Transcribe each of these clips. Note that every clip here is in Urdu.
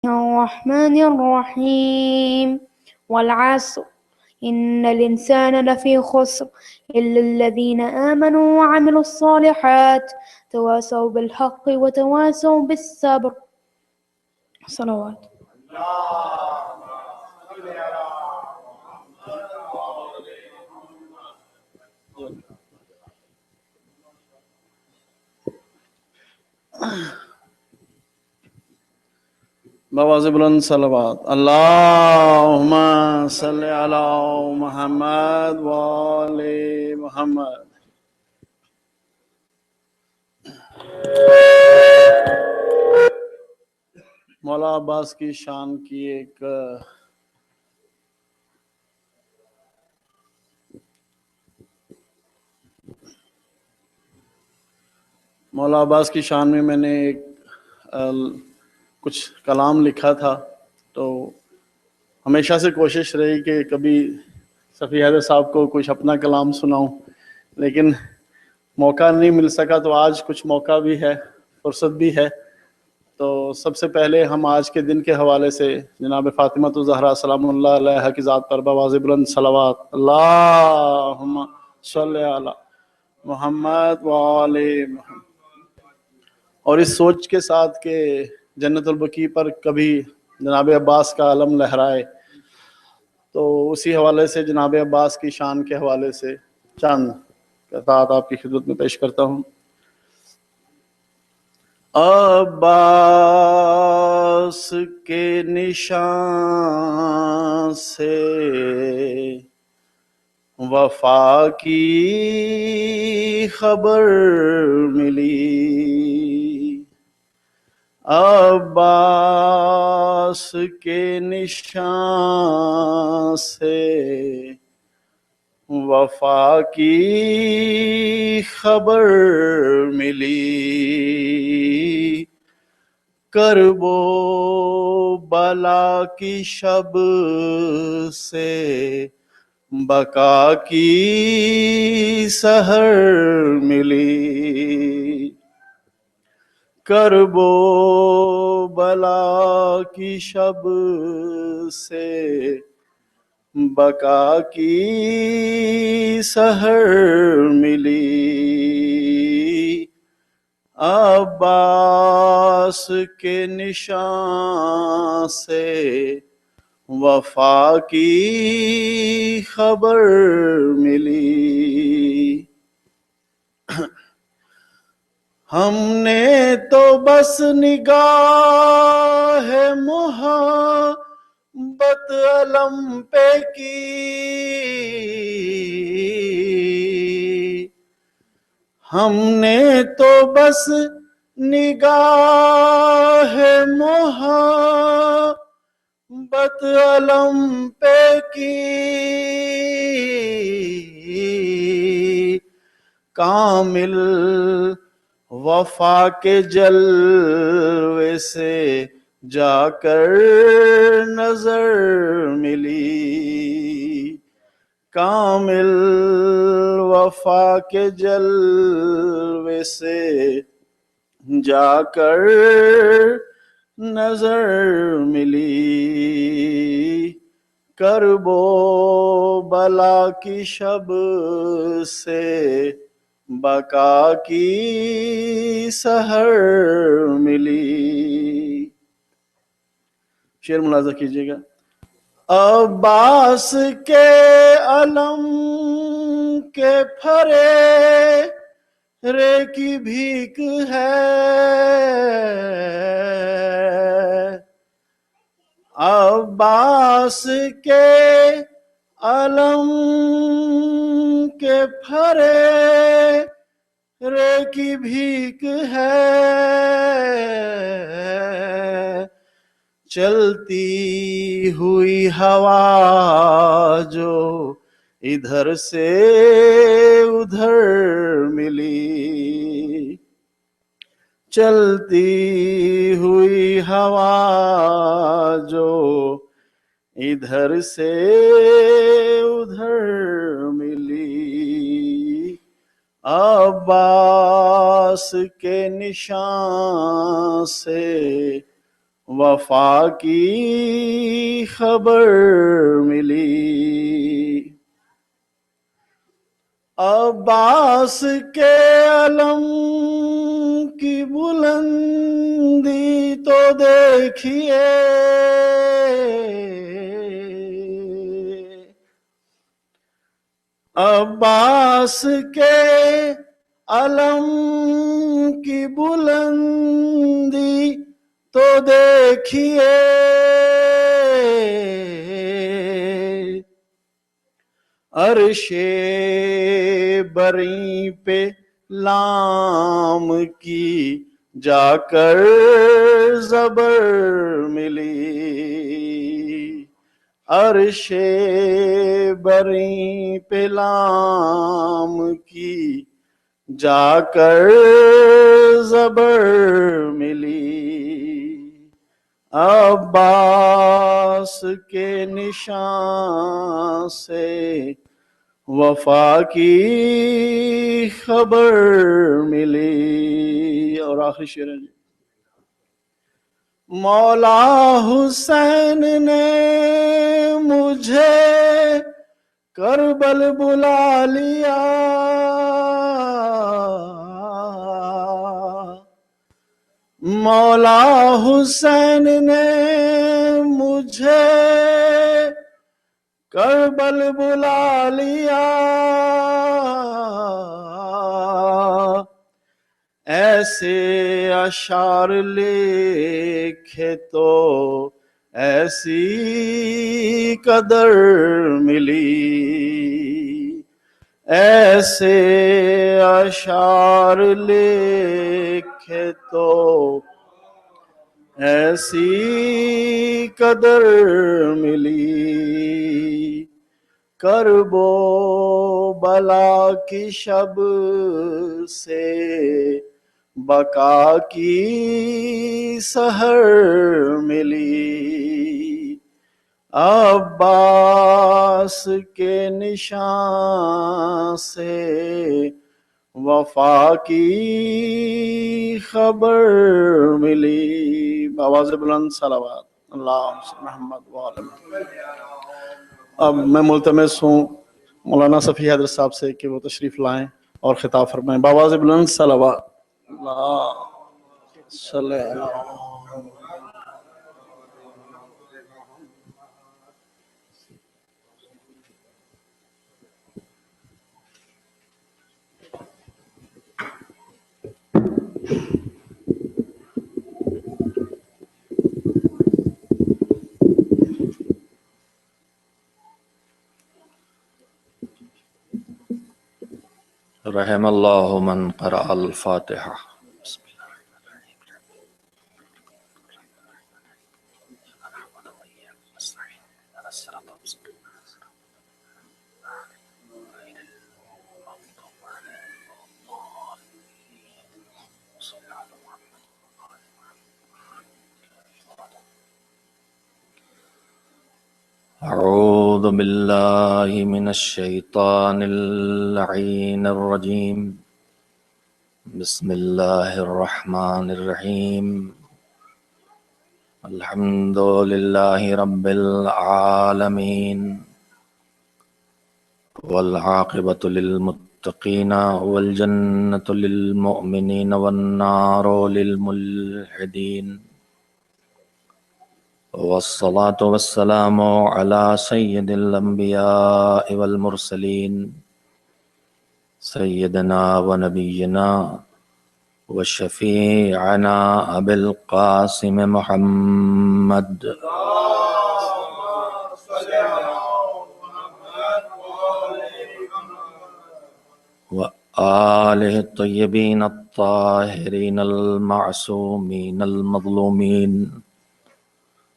الرحمن الرحيم والعصر إن الإنسان لفي خسر إلا الذين آمنوا وعملوا الصالحات تواصوا بالحق وتواصوا بالصبر. صلوات. بآواز بلند صلوات. اللہم صلی علی محمد وآل محمد. مولا عباس کی شان کی ایک مولا عباس کی شان میں نے ایک کچھ کلام لکھا تھا، تو ہمیشہ سے کوشش رہی کہ کبھی صفی حیدر صاحب کو کچھ اپنا کلام سناؤں، لیکن موقع نہیں مل سکا. تو آج کچھ موقع بھی ہے، فرصت بھی ہے. تو سب سے پہلے ہم آج کے دن کے حوالے سے جناب فاطمہ الزہرا سلام اللہ علیہا کی ذات پر بآواز بلند صلوات. اللہم صلی علی محمد وآل محمد. اور اس سوچ کے ساتھ کہ جنت البقیع پر کبھی جناب عباس کا علم لہرائے، تو اسی حوالے سے جناب عباس کی شان کے حوالے سے چند قطعات آپ کی خدمت میں پیش کرتا ہوں. عباس کے نشان سے وفا کی خبر ملی، عباس کے نشان سے وفا کی خبر ملی، کرب و بلا کی شب سے بقا کی سحر ملی، کرب و بلا کی شب سے بقا کی سحر ملی، عباس کے نشان سے وفا کی خبر ملی. ہم نے تو بس نگاہ محبت علم پہ کی، ہم نے تو بس نگاہ محبت علم پہ کی، کامل وفا کے جلوے سے جا کر نظر ملی، کامل وفا کے جلوے سے جا کر نظر ملی، کرب و بلا کی شب سے بقا کی سحر ملی. شعر ملاحظہ کیجیے گا. عباس کے علم کے پھرے رے کی بھیک ہے، عباس کے علم کے پھرے رے کی بھیک ہے، چلتی ہوئی ہوا جو ادھر سے ادھر ملی، چلتی ہوئی ہوا جو ادھر سے ادھر ملی، عباس کے نشان سے وفا کی خبر ملی، عباس کے علم کی بلندی تو دیکھیے، عباس کے علم کی بلندی تو دیکھیے، عرش بری پہ لام کی جا کر زبر ملی، عرش بری پہ لام کی جا کر زبر ملی، عباس کے نشان سے وفا کی خبر ملی۔ اور آخری شعر ہے جی، مولا حسین نے مجھے کربل بلا لیا، مولا حسین نے مجھے کربل بلا لیا، ایسے اشعار لکھے تو ایسی قدر ملی، ایسے اشعار لکھے تو ایسی قدر ملی، کرب و بلا کی شب سے بقا کی سحر ملی، عباس کے نشان سے وفا کی خبر ملی۔ بآواز بلند صلوات اللہم صلی محمد وعلی محمد۔ اب میں ملتمس ہوں مولانا صفی حیدر صاحب سے کہ وہ تشریف لائیں اور خطاب فرمائیں۔ بآواز بلند صلوات اللہ صلی اللہ۔ رحم اللہ من قرأ الفاتحہ۔ بسم اللہ اعوذ باللہ من الشیطان اللعین الرجیم، بسم اللہ الرحمن الرحیم، الحمد للہ رب العالمین، والعاقبۃ للمتقین، والجنۃ للمؤمنین، والنار للملحدین، والصلاة والسلام على سید الانبیاء والمرسلین، سیدنا ونبینا وشفیعنا ابی القاسم محمد وآلہ الطیبین الطاہرین المعصومین المظلومین،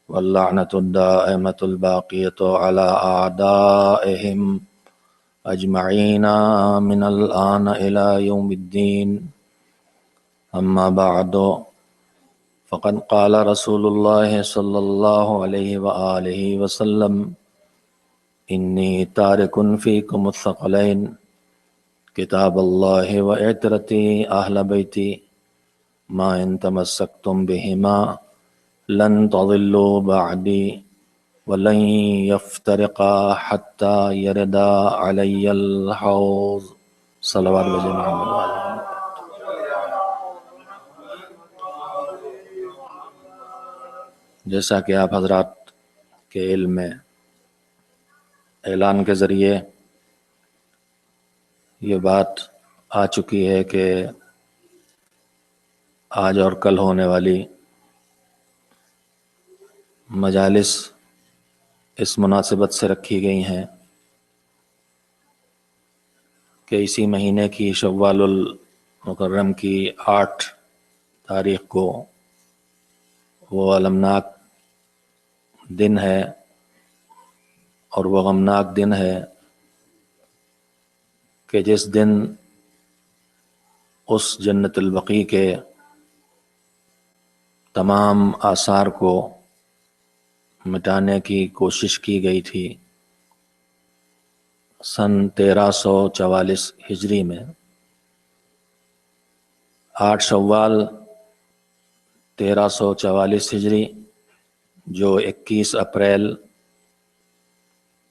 واللعنة الدائمة الباقية على أعدائهم أجمعين من الآن إلى يوم الدين، أما بعد، فقد قال رسول الله صلى الله عليه وآله وسلم: إني تارك فيكم الثقلين، كتاب الله وعترتي أهل بيتي، ما إن تمسكتم بهما لن تضلوا بعدی ولن يفترقا حتى يردا علی الحوض صلوات بجے محمد وعلی محمد۔ جیسا کہ آپ حضرات کے علم میں اعلان کے ذریعے یہ بات آ چکی ہے کہ آج اور کل ہونے والی مجالس اس مناسبت سے رکھی گئی ہیں کہ اسی مہینے کی شوال المکرم کی 8 تاریخ کو وہ المناک دن ہے اور وہ غمناک دن ہے کہ جس دن اس جنت البقیع کے تمام آثار کو مٹانے کی کوشش کی گئی تھی سن 1344 ہجری میں۔ 8 شوال 1344 ہجری جو 21 اپریل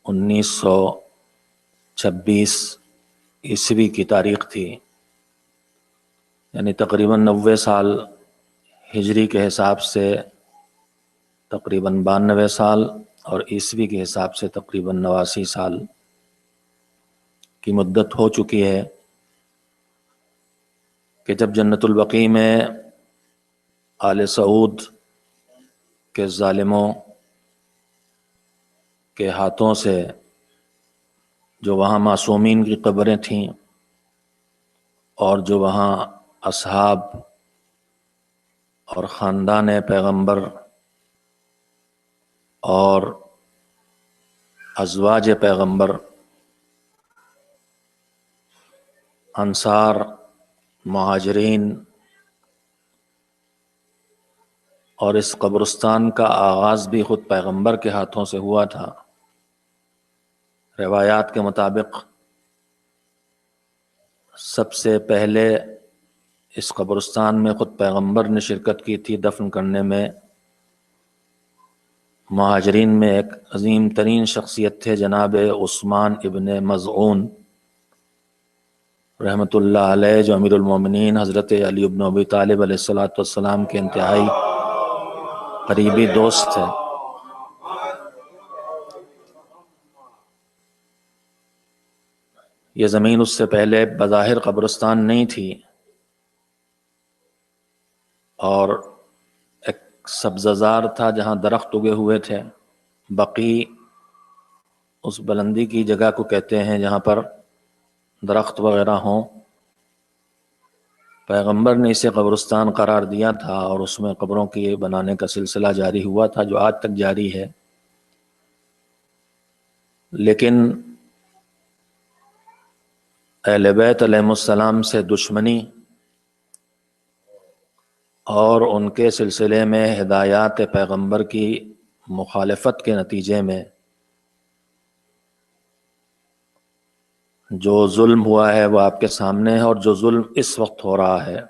1926 عیسوی کی تاریخ تھی، یعنی تقریباً 90 سال ہجری کے حساب سے، تقریباً 92 سال، اور عیسوی کے حساب سے تقریباً 89 سال کی مدت ہو چکی ہے کہ جب جنت البقیع میں آل سعود کے ظالموں کے ہاتھوں سے جو وہاں معصومین کی قبریں تھیں اور جو وہاں اصحاب اور خاندان پیغمبر اور ازواج پیغمبر، انصار، مہاجرین، اور اس قبرستان کا آغاز بھی خود پیغمبر کے ہاتھوں سے ہوا تھا۔ روایات کے مطابق سب سے پہلے اس قبرستان میں خود پیغمبر نے شرکت کی تھی دفن کرنے میں۔ مہاجرین میں ایک عظیم ترین شخصیت تھے جناب عثمان ابن مظعون رحمۃ اللہ علیہ، جو امیر المومنین حضرت علی بن ابی طالب علیہ السلام کے انتہائی قریبی دوست تھے۔ یہ زمین اس سے پہلے بظاہر قبرستان نہیں تھی اور ایک سبززار تھا جہاں درخت اگے ہوئے تھے۔ بقیع اس بلندی کی جگہ کو کہتے ہیں جہاں پر درخت وغیرہ ہوں۔ پیغمبر نے اسے قبرستان قرار دیا تھا اور اس میں قبروں کی بنانے کا سلسلہ جاری ہوا تھا جو آج تک جاری ہے۔ لیکن اہل بیت علیہ السلام سے دشمنی اور ان کے سلسلے میں ہدایات پیغمبر کی مخالفت کے نتیجے میں جو ظلم ہوا ہے وہ آپ کے سامنے ہے، اور جو ظلم اس وقت ہو رہا ہے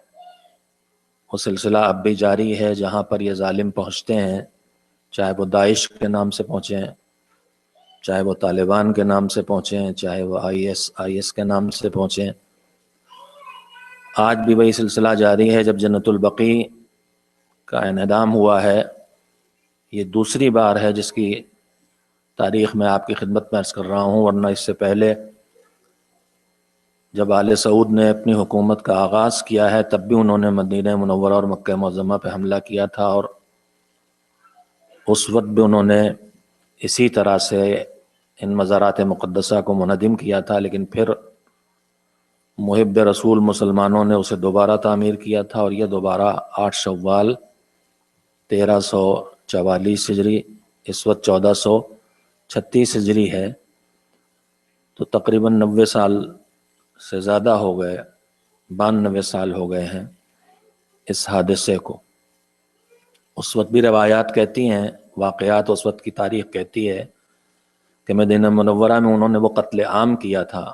وہ سلسلہ اب بھی جاری ہے۔ جہاں پر یہ ظالم پہنچتے ہیں، چاہے وہ داعش کے نام سے پہنچیں، چاہے وہ طالبان کے نام سے پہنچیں، چاہے وہ آئی ایس کے نام سے پہنچیں، آج بھی وہی سلسلہ جاری ہے۔ جب جنت البقیع کا انہدام ہوا ہے، یہ دوسری بار ہے جس کی تاریخ میں آپ کی خدمت میں عرض کر رہا ہوں، ورنہ اس سے پہلے جب آل سعود نے اپنی حکومت کا آغاز کیا ہے تب بھی انہوں نے مدینہ منورہ اور مکہ معظمہ پہ حملہ کیا تھا، اور اس وقت بھی انہوں نے اسی طرح سے ان مزارات مقدسہ کو منہدم کیا تھا، لیکن پھر محب رسول مسلمانوں نے اسے دوبارہ تعمیر کیا تھا، اور یہ دوبارہ 8 شوال 1344 ہجری، اس وقت 1436 ہجری ہے، تو تقریباً 90 سال سے زیادہ ہو گئے، 92 سال ہو گئے ہیں اس حادثے کو۔ اس وقت بھی روایات کہتی ہیں، واقعات اس وقت کی تاریخ کہتی ہے کہ مدینہ منورہ میں انہوں نے وہ قتل عام کیا تھا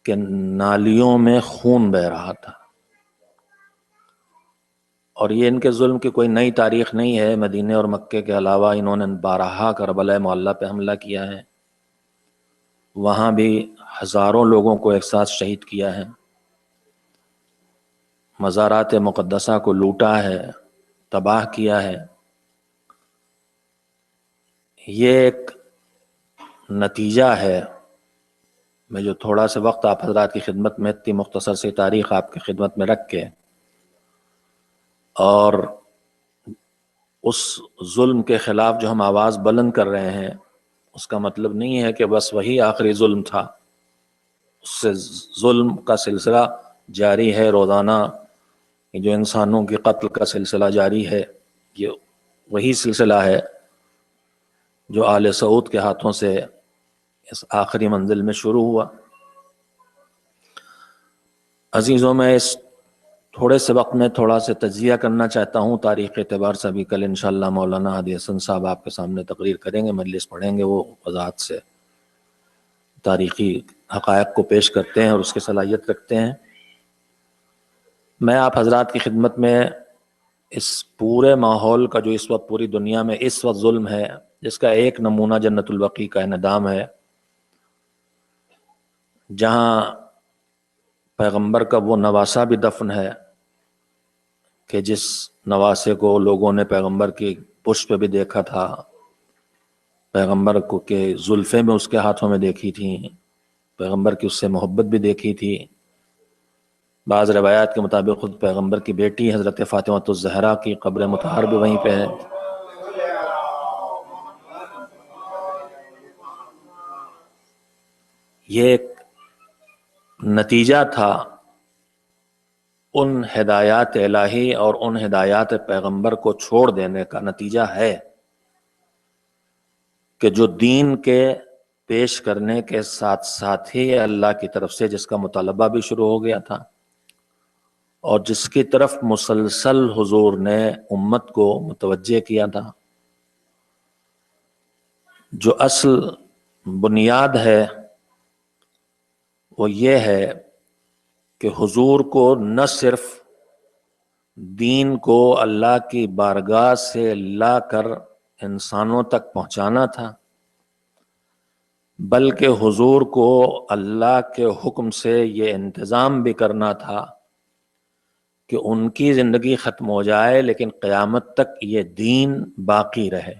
کہ نالیوں میں خون بہہ رہا تھا، اور یہ ان کے ظلم کی کوئی نئی تاریخ نہیں ہے. مدینے اور مکے کے علاوہ انہوں نے بارہا کربلا معلّہ پہ حملہ کیا ہے، وہاں بھی ہزاروں لوگوں کو ایک ساتھ شہید کیا ہے، مزارات مقدسہ کو لوٹا ہے، تباہ کیا ہے. یہ ایک نتیجہ ہے. میں جو تھوڑا سا وقت آپ حضرات کی خدمت میں اتنی مختصر سی تاریخ آپ کی خدمت میں رکھ کے اور اس ظلم کے خلاف جو ہم آواز بلند کر رہے ہیں، اس کا مطلب نہیں ہے کہ بس وہی آخری ظلم تھا. اس سے ظلم کا سلسلہ جاری ہے. روزانہ جو انسانوں کے قتل کا سلسلہ جاری ہے، یہ وہی سلسلہ ہے جو آل سعود کے ہاتھوں سے اس آخری منزل میں شروع ہوا. عزیزوں، میں اس تھوڑے سے وقت میں تھوڑا سا تجزیہ کرنا چاہتا ہوں تاریخ کے اعتبار سے. ابھی کل انشاءاللہ مولانا ہادی حسن صاحب آپ کے سامنے تقریر کریں گے، مجلس پڑھیں گے، وہ وضاحت سے تاریخی حقائق کو پیش کرتے ہیں اور اس کی صلاحیت رکھتے ہیں. میں آپ حضرات کی خدمت میں اس پورے ماحول کا جو اس وقت پوری دنیا میں اس وقت ظلم ہے، جس کا ایک نمونہ جنت البقیع کا انہدام ہے، جہاں پیغمبر کا وہ نواسہ بھی دفن ہے کہ جس نواسے کو لوگوں نے پیغمبر کی پشت پہ بھی دیکھا تھا، پیغمبر کو کے زلفیں میں اس کے ہاتھوں میں دیکھی تھیں، پیغمبر کی اس سے محبت بھی دیکھی تھی. بعض روایات کے مطابق خود پیغمبر کی بیٹی حضرت فاطمہ الزہرا کی قبر مطہر بھی وہیں پہ ہے. یہ ایک نتیجہ تھا ان ہدایات الہی اور ان ہدایات پیغمبر کو چھوڑ دینے کا. نتیجہ ہے کہ جو دین کے پیش کرنے کے ساتھ ساتھ ہی اللہ کی طرف سے جس کا مطالبہ بھی شروع ہو گیا تھا اور جس کی طرف مسلسل حضور نے امت کو متوجہ کیا تھا، جو اصل بنیاد ہے وہ یہ ہے کہ حضور کو نہ صرف دین کو اللہ کی بارگاہ سے لا کر انسانوں تک پہنچانا تھا، بلکہ حضور کو اللہ کے حکم سے یہ انتظام بھی کرنا تھا کہ ان کی زندگی ختم ہو جائے لیکن قیامت تک یہ دین باقی رہے.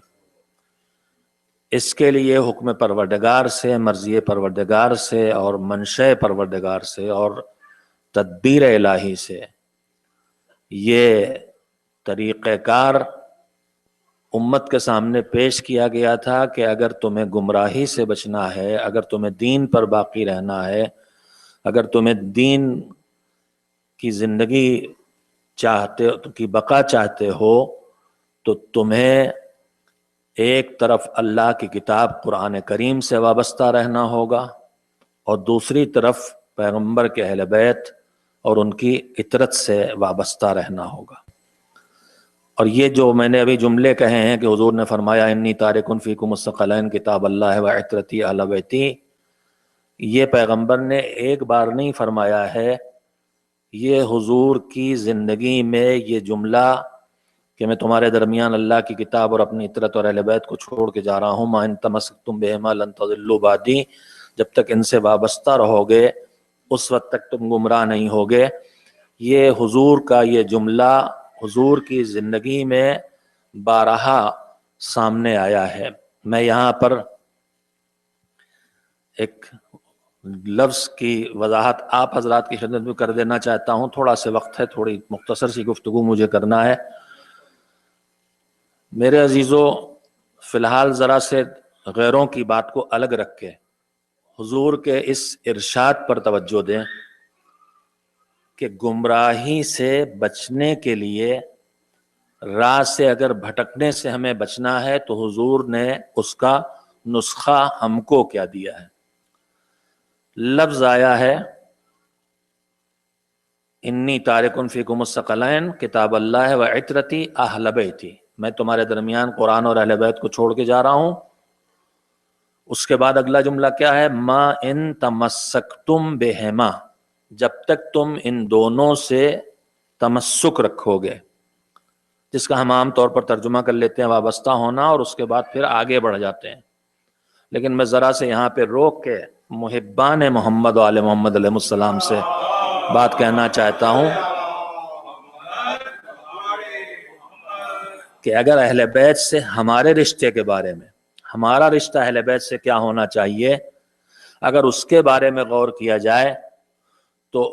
اس کے لیے حکم پروردگار سے، مرضی پروردگار سے اور منشاء پروردگار سے اور تدبیر الہی سے یہ طریقہ کار امت کے سامنے پیش کیا گیا تھا کہ اگر تمہیں گمراہی سے بچنا ہے، اگر تمہیں دین پر باقی رہنا ہے، اگر تمہیں دین کی زندگی کی بقا چاہتے ہو، تو تمہیں ایک طرف اللہ کی کتاب قرآن کریم سے وابستہ رہنا ہوگا اور دوسری طرف پیغمبر کے اہل بیت اور ان کی اطرت سے وابستہ رہنا ہوگا. اور یہ جو میں نے ابھی جملے کہے ہیں کہ حضور نے فرمایا انی تارکن فیکم الثقلین کتاب اللہ و عطرتی اہل بیتی، یہ پیغمبر نے ایک بار نہیں فرمایا ہے. یہ حضور کی زندگی میں یہ جملہ کہ میں تمہارے درمیان اللہ کی کتاب اور اپنی اطرت اور اہل بیت کو چھوڑ کے جا رہا ہوں، ما ان تمسکتم بہما لن تضلوا بعدی، جب تک ان سے وابستہ رہو گے اس وقت تک تم گمراہ نہیں ہوگے. یہ حضور کا یہ جملہ حضور کی زندگی میں بارہا سامنے آیا ہے. میں یہاں پر ایک لفظ کی وضاحت آپ حضرات کی خدمت میں کر دینا چاہتا ہوں. تھوڑا سے وقت ہے، تھوڑی مختصر سی گفتگو مجھے کرنا ہے. میرے عزیزو، فی الحال ذرا سے غیروں کی بات کو الگ رکھ کے حضور کے اس ارشاد پر توجہ دیں کہ گمراہی سے بچنے کے لیے، راہ سے اگر بھٹکنے سے ہمیں بچنا ہے تو حضور نے اس کا نسخہ ہم کو کیا دیا ہے. لفظ آیا ہے انی تارکن فیکم الثقلین کتاب اللہ و عطرتی اہل بیتی، میں تمہارے درمیان قرآن اور اہل بیت کو چھوڑ کے جا رہا ہوں. اس کے بعد اگلا جملہ کیا ہے؟ ما ان تمسکتم بہما، جب تک تم ان دونوں سے تمسک رکھو گے. جس کا ہم عام طور پر ترجمہ کر لیتے ہیں وابستہ ہونا، اور اس کے بعد پھر آگے بڑھ جاتے ہیں. لیکن میں ذرا سے یہاں پہ روک کے محبان محمد و آل محمد علیہ السلام سے بات کہنا چاہتا ہوں کہ اگر اہل بیت سے ہمارے رشتے کے بارے میں، ہمارا رشتہ اہل بیت سے کیا ہونا چاہیے، اگر اس کے بارے میں غور کیا جائے تو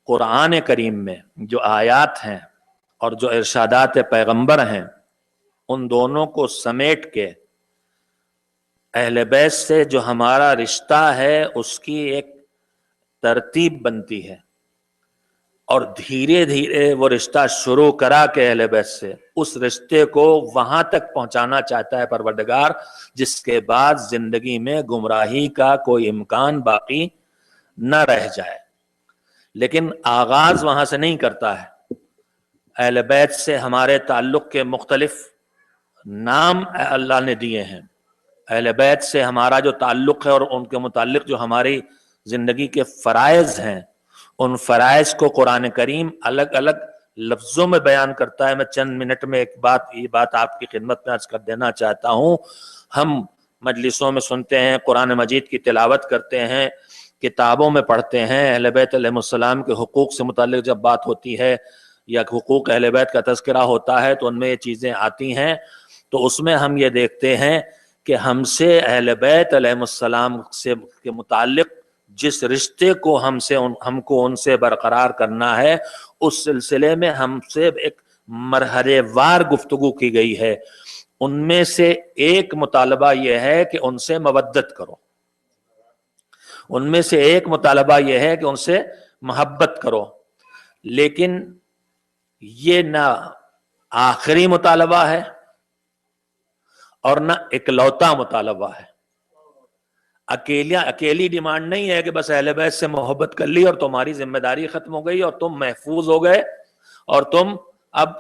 قرآن کریم میں جو آیات ہیں اور جو ارشادات پیغمبر ہیں، ان دونوں کو سمیٹ کے اہل بیت سے جو ہمارا رشتہ ہے اس کی ایک ترتیب بنتی ہے، اور دھیرے دھیرے وہ رشتہ شروع کرا کے اہل بیت سے اس رشتے کو وہاں تک پہنچانا چاہتا ہے پروردگار جس کے بعد زندگی میں گمراہی کا کوئی امکان باقی نہ رہ جائے. لیکن آغاز وہاں سے نہیں کرتا ہے. اہل بیت سے ہمارے تعلق کے مختلف نام اللہ نے دیے ہیں. اہل بیت سے ہمارا جو تعلق ہے اور ان کے متعلق جو ہماری زندگی کے فرائض ہیں، ان فرائض کو قرآن کریم الگ الگ لفظوں میں بیان کرتا ہے. میں چند منٹ میں یہ بات آپ کی خدمت میں عرض کر دینا چاہتا ہوں. ہم مجلسوں میں سنتے ہیں، قرآن مجید کی تلاوت کرتے ہیں، کتابوں میں پڑھتے ہیں، اہل بیت علیہ السلام کے حقوق سے متعلق جب بات ہوتی ہے یا حقوق اہل بیت کا تذکرہ ہوتا ہے تو ان میں یہ چیزیں آتی ہیں. تو اس میں ہم یہ دیکھتے ہیں کہ ہم سے اہل بیت علیہ السلام سے کے متعلق جس رشتے کو ہم کو ان سے برقرار کرنا ہے، اس سلسلے میں ہم سے ایک مرحلے وار گفتگو کی گئی ہے. ان میں سے ایک مطالبہ یہ ہے کہ ان سے مودت کرو، ان میں سے ایک مطالبہ یہ ہے کہ ان سے محبت کرو. لیکن یہ نہ آخری مطالبہ ہے اور نہ اکلوتا مطالبہ ہے. اکیلی ڈیمانڈ نہیں ہے کہ بس اہل بیت سے محبت کر لی اور تمہاری ذمہ داری ختم ہو گئی اور تم محفوظ ہو گئے اور تم اب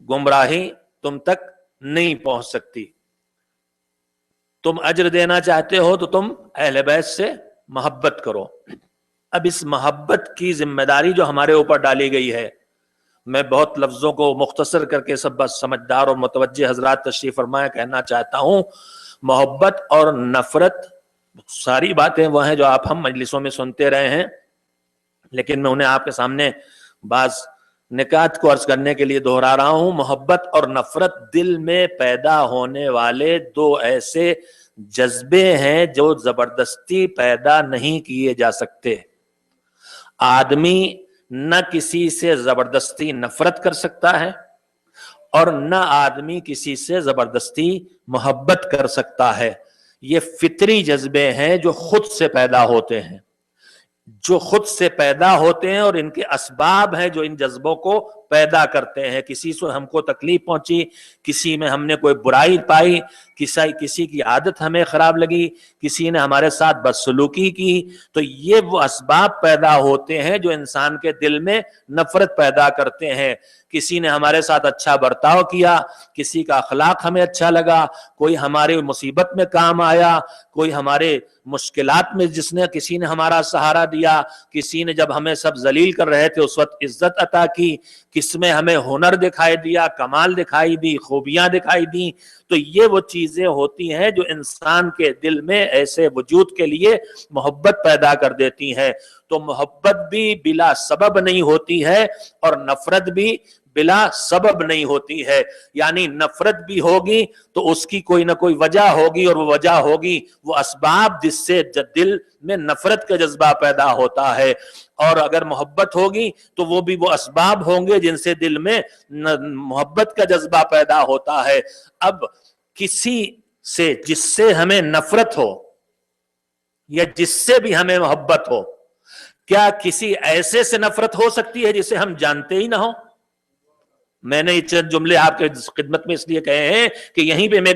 گمراہی تم تک نہیں پہنچ سکتی. تم اجر دینا چاہتے ہو تو تم اہل بیت سے محبت کرو. اب اس محبت کی ذمہ داری جو ہمارے اوپر ڈالی گئی ہے، میں بہت لفظوں کو مختصر کر کے سب سمجھدار اور متوجہ حضرات تشریف فرمائے کہنا چاہتا ہوں. محبت اور نفرت ساری باتیں وہ ہیں جو ہم مجلسوں میں سنتے رہے ہیں، لیکن میں انہیں آپ کے سامنے بعض نکات کو عرض کرنے کے لیے دہرا رہا ہوں. محبت اور نفرت دل میں پیدا ہونے والے دو ایسے جذبے ہیں جو زبردستی پیدا نہیں کیے جا سکتے. آدمی نہ کسی سے زبردستی نفرت کر سکتا ہے اور نہ آدمی کسی سے زبردستی محبت کر سکتا ہے. یہ فطری جذبے ہیں جو خود سے پیدا ہوتے ہیں، جو خود سے پیدا ہوتے ہیں، اور ان کے اسباب ہیں جو ان جذبوں کو پیدا کرتے ہیں. کسی سے ہم کو تکلیف پہنچی، کسی میں ہم نے کوئی برائی پائی، کسی کی عادت ہمیں خراب لگی، کسی نے ہمارے ساتھ بدسلوکی کی، تو یہ وہ اسباب پیدا ہوتے ہیں جو انسان کے دل میں نفرت پیدا کرتے ہیں. کسی نے ہمارے ساتھ اچھا برتاؤ کیا، کسی کا اخلاق ہمیں اچھا لگا، کوئی ہماری مصیبت میں کام آیا، کوئی ہمارے مشکلات میں کسی نے ہمارا سہارا دیا، کسی نے جب ہمیں سب ذلیل کر رہے تھے اس وقت عزت عطا کی، کس میں ہمیں ہنر دکھائی دیا، کمال دکھائی دی، خوبیاں دکھائی دی. تو یہ وہ چیزیں ہوتی ہیں جو انسان کے دل میں ایسے وجود کے لیے محبت پیدا کر دیتی ہیں. تو محبت بھی بلا سبب نہیں ہوتی ہے اور نفرت بھی بلا سبب نہیں ہوتی ہے. یعنی نفرت بھی ہوگی تو اس کی کوئی نہ کوئی وجہ ہوگی، اور وہ وجہ ہوگی وہ اسباب جس سے دل میں نفرت کا جذبہ پیدا ہوتا ہے. اور اگر محبت ہوگی تو وہ بھی وہ اسباب ہوں گے جن سے دل میں محبت کا جذبہ پیدا ہوتا ہے. اب کسی سے جس سے ہمیں نفرت ہو یا جس سے بھی ہمیں محبت ہو، کیا کسی ایسے سے نفرت ہو سکتی ہے جسے ہم جانتے ہی نہ ہو؟ میں نے یہ چند جملے آپ کے خدمت میں اس لیے کہے ہیں کہ یہیں پہ میں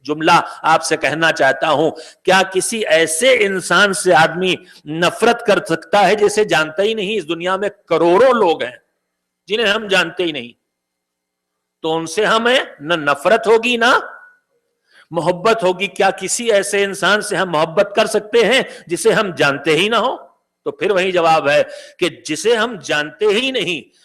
جملہ آپ سے کہنا چاہتا ہوں. کیا کسی ایسے انسان سے آدمی نفرت کر سکتا ہے جسے جانتا ہی نہیں؟ اس دنیا میں کروڑوں لوگ ہیں جنہیں ہم جانتے ہی نہیں، تو ان سے ہمیں نہ نفرت ہوگی نہ محبت ہوگی. کیا کسی ایسے انسان سے ہم محبت کر سکتے ہیں جسے ہم جانتے ہی نہ ہو؟ تو پھر وہی جواب ہے کہ جسے ہم جانتے ہی نہیں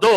2,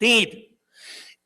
3,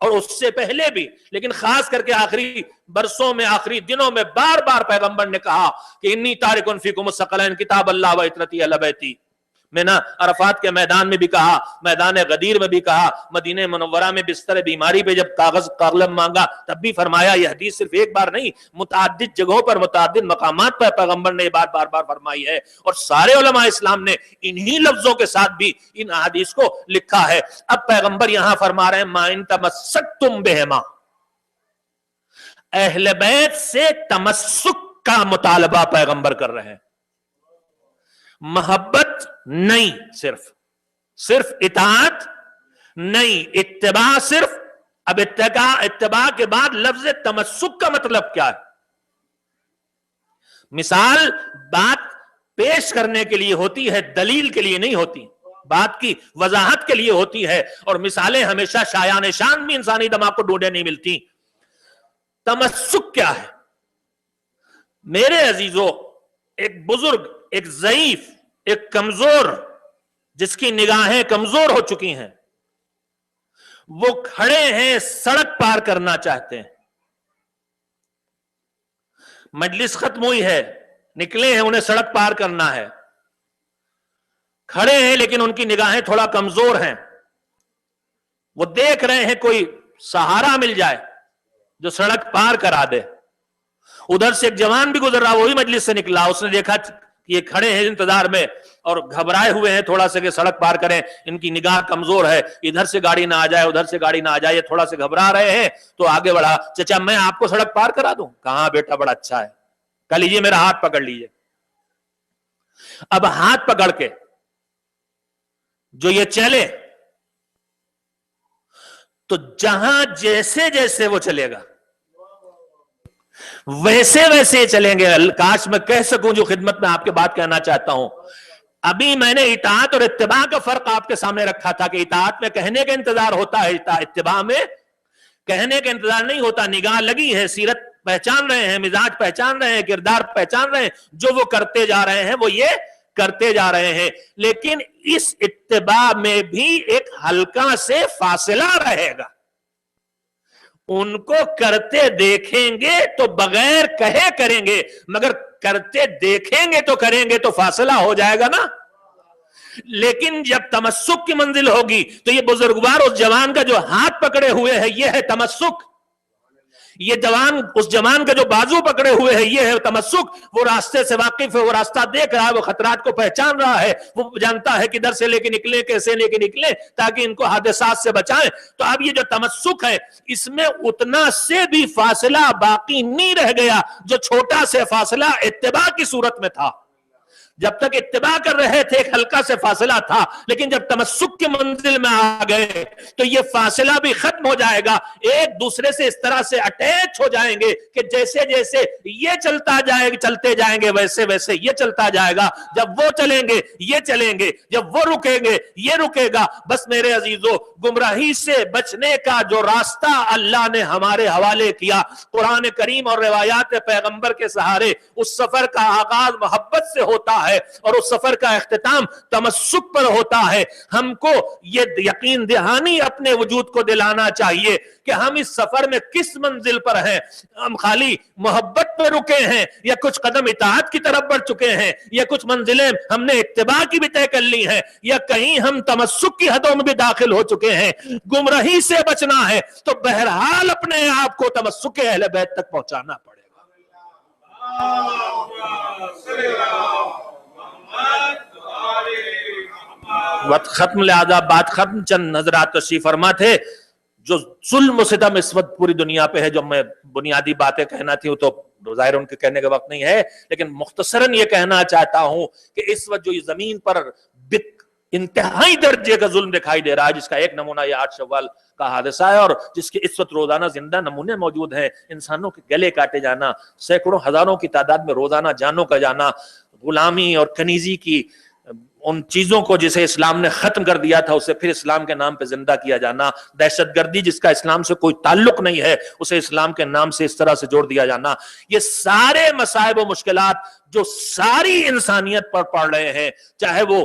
اور اس سے پہلے بھی، لیکن خاص کر کے آخری برسوں میں، آخری دنوں میں بار بار پیغمبر نے کہا کہ انی تارکن فیکم الثقلین کتاب اللہ و عترتی اہل بیتی. میں نے عرفات کے میدان میں بھی کہا، میدان غدیر میں بھی کہا، مدینہ منورہ میں بستر بیماری پہ جب کاغذ قلم مانگا تب بھی فرمایا. یہ حدیث صرف ایک بار نہیں، متعدد جگہوں پر، متعدد مقامات پر پیغمبر نے یہ بات بار بار فرمائی ہے، اور سارے علماء اسلام نے انہی لفظوں کے ساتھ بھی ان احادیث کو لکھا ہے. اب پیغمبر یہاں فرما رہے ہیں ما ان تمسکتم بہما، اہل بیت سے تمسک کا مطالبہ پیغمبر کر رہے ہیں. محبت نہیں، صرف اطاعت نہیں، اتباع صرف. اب اتباع کے بعد لفظ تمسک کا مطلب کیا ہے؟ مثال بات پیش کرنے کے لیے ہوتی ہے، دلیل کے لیے نہیں ہوتی، بات کی وضاحت کے لیے ہوتی ہے، اور مثالیں ہمیشہ شایان شان بھی انسانی دماغ کو ڈھونڈے نہیں ملتی. تمسک کیا ہے؟ میرے عزیزو، ایک بزرگ، ایک ضعیف، ایک کمزور، جس کی نگاہیں کمزور ہو چکی ہیں، وہ کھڑے ہیں، سڑک پار کرنا چاہتے ہیں. مجلس ختم ہوئی ہے، نکلے ہیں، انہیں سڑک پار کرنا ہے، کھڑے ہیں لیکن ان کی نگاہیں تھوڑا کمزور ہیں. وہ دیکھ رہے ہیں کوئی سہارا مل جائے جو سڑک پار کرا دے. ادھر سے ایک جوان بھی گزر رہا، وہی مجلس سے نکلا، اس نے دیکھا کہ یہ کھڑے ہیں انتظار میں اور گھبرائے ہوئے ہیں تھوڑا سا کہ سڑک پار کریں، ان کی نگاہ کمزور ہے، ادھر سے گاڑی نہ آ جائے، ادھر سے گاڑی نہ آ جائے، یہ تھوڑا سے گھبرا رہے ہیں. تو آگے بڑھا، چچا میں آپ کو سڑک پار کرا دوں؟ کہاں بیٹا، بڑا اچھا ہے، کہہ لیجیے میرا ہاتھ پکڑ لیجیے. اب ہاتھ پکڑ کے جو یہ چلے تو جہاں جیسے جیسے وہ چلے گا ویسے ویسے چلیں گے. کاش میں کہہ سکوں جو خدمت میں آپ کے بات کہنا چاہتا ہوں. ابھی میں نے اطاعت اور اتباع کا فرق آپ کے سامنے رکھا تھا کہ اطاعت میں کہنے کا انتظار ہوتا ہے، اتباع میں کہنے کا انتظار نہیں ہوتا. نگاہ لگی ہے، سیرت پہچان رہے ہیں، مزاج پہچان رہے ہیں، کردار پہچان رہے ہیں، جو وہ کرتے جا رہے ہیں وہ یہ کرتے جا رہے ہیں. لیکن اس اتباع میں بھی ایک ہلکا سے فاصلہ رہے گا. ان کو کرتے دیکھیں گے تو بغیر کہے کریں گے، مگر کرتے دیکھیں گے تو کریں گے تو فاصلہ ہو جائے گا نا. لیکن جب تمسک کی منزل ہوگی تو یہ بزرگوار اس جوان کا جو ہاتھ پکڑے ہوئے ہے یہ ہے تمسک. یہ جوان اس جوان کا جو بازو پکڑے ہوئے ہے یہ ہے تمسک. وہ راستے سے واقف ہے، وہ راستہ دیکھ رہا ہے، وہ خطرات کو پہچان رہا ہے، وہ جانتا ہے کدھر سے لے کے نکلے، کیسے لے کے نکلے تاکہ ان کو حادثات سے بچائیں. تو اب یہ جو تمسک ہے اس میں اتنا سے بھی فاصلہ باقی نہیں رہ گیا جو چھوٹا سے فاصلہ اتباع کی صورت میں تھا. جب تک اتباع کر رہے تھے ایک ہلکا سے فاصلہ تھا، لیکن جب تمسک کی منزل میں آ گئے تو یہ فاصلہ بھی ختم ہو جائے گا. ایک دوسرے سے اس طرح سے اٹیچ ہو جائیں گے کہ جیسے جیسے یہ چلتے جائیں گے ویسے ویسے یہ چلتا جائے گا. جب وہ چلیں گے یہ چلیں گے، جب وہ رکیں گے یہ رکے گا. بس میرے عزیزو، گمراہی سے بچنے کا جو راستہ اللہ نے ہمارے حوالے کیا قرآن کریم اور روایات پیغمبر کے سہارے، اس سفر کا آغاز محبت سے ہوتا ہے اور اس سفر کا اختتام تمسک پر ہوتا ہے. ہم کو یہ یقین دہانی اپنے وجود کو دلانا چاہیے کہ ہم اس سفر میں کس منزل پر ہیں. ہم خالی محبت پہ رکے ہیں یا کچھ قدم اطاعت کی طرف بڑھ چکے ہیں یا کچھ منزلیں ہم نے اتباع کی بھی طے کر لی ہیں یا کہیں ہم تمسک کی حدوں میں بھی داخل ہو چکے ہیں. گمراہی سے بچنا ہے تو بہرحال اپنے آپ کو تمسک اہل بیت تک پہنچانا پڑے گا. وقت ختم، لہذا بات ختم. چند نظرات تشریف فرما تھے. جو ظلم و ستم اس وقت پوری دنیا پہ ہے، جو میں بنیادی باتیں کہنا تھی وہ تو ظاہر ان کے کہنے کا وقت نہیں ہے، لیکن مختصراً یہ کہنا چاہتا ہوں کہ اس وقت جو یہ زمین پر انتہائی درجے کا ظلم دکھائی دے رہا ہے، جس کا ایک نمونہ یہ 8 شوال کا حادثہ ہے اور جس کے اس وقت روزانہ زندہ نمونے موجود ہیں. انسانوں کے گلے کاٹے جانا، سینکڑوں ہزاروں کی تعداد میں روزانہ جانوں کا جانا، غلامی اور کنیزی کی ان چیزوں کو جسے اسلام نے ختم کر دیا تھا اسے پھر اسلام کے نام پہ زندہ کیا جانا، دہشت گردی جس کا اسلام سے کوئی تعلق نہیں ہے اسے اسلام کے نام سے اس طرح سے جوڑ دیا جانا. یہ سارے مصائب و مشکلات جو ساری انسانیت پر پڑ رہے ہیں، چاہے وہ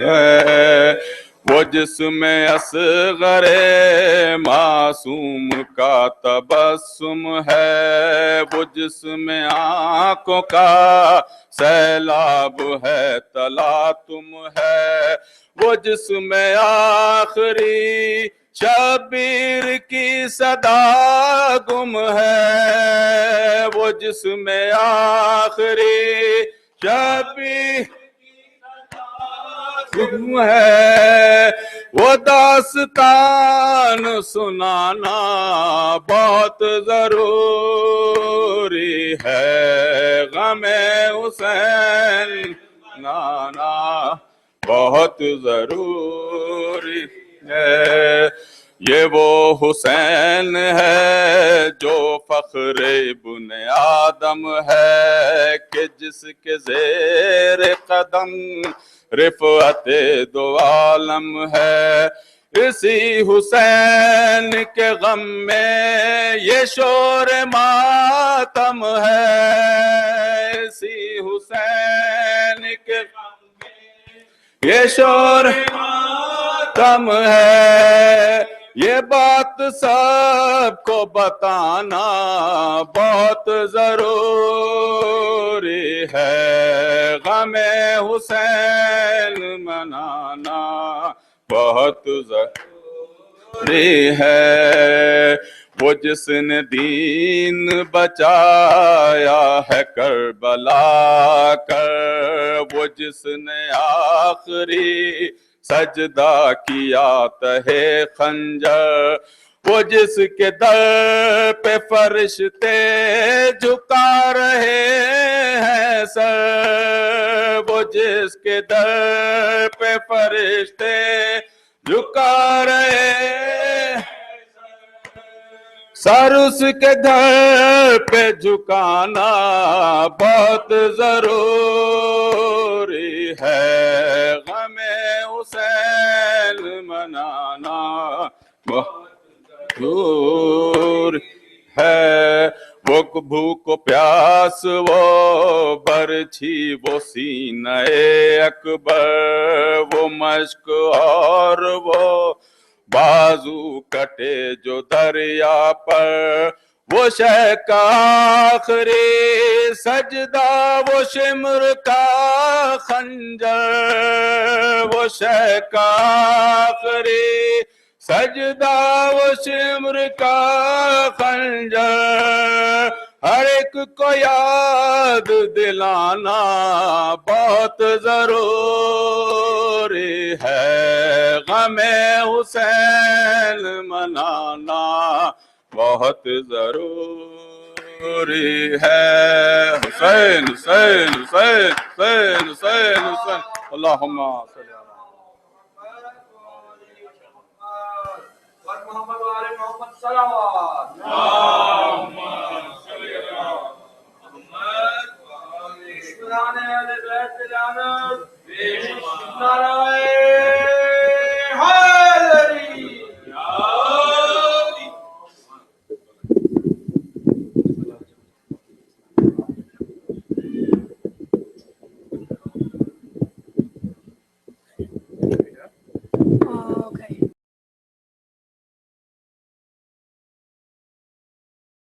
ہے، وہ جس میں اصغر معصوم کا تبسم ہے، وہ جس میں آنکھوں کا سیلاب ہے تلاطم ہے، وہ جس میں آخری شبیر کی صدا گم ہے، وہ جس میں آخری شبیر گم ہے، وہ داستان سنانا بہت ضروری ہے، غم حسین نانا بہت ضروری ہے، یہ وہ حسین ہے جو فخر ابن آدم ہے، کہ جس کے زیر قدم رفعت دو عالم ہے، اسی حسین کے غم میں یہ شور ماتم ہے، اسی حسین کے غم میں یہ شور ماتم ہے، یہ بات سب کو بتانا بہت ضروری ہے، غم حسین منانا بہت ضروری ہے، وہ جس نے دین بچایا ہے کربلا کر، وہ جس نے آخری سجدہ کیا تہے خنجر، وہ جس کے در پہ فرشتے جھکا رہے ہیں سر، وہ جس کے در پہ فرشتے جھکا رہے سر، اس کے در پہ جھکانا بہت ضروری ہے، غم حسین منانا بہت ضروری ہے، وہ بھوک و پیاس وہ برچھی وہ سینہ اکبر، وہ مشق اور وہ بازو کٹے جو دریا پر، وہ شہ کا آخری سجدہ وہ شمر کا خنجر، وہ شہ کا آخری سجدہ وہ شمر کا خنجر، ہر ایک کو یاد دلانا بہت ضروری ہے، غم حسین منانا بہت ضروری ہے، حسین حسین حسین حسین حسین حسین، اللہم صلی اللہ محمد وآل محمد صلوات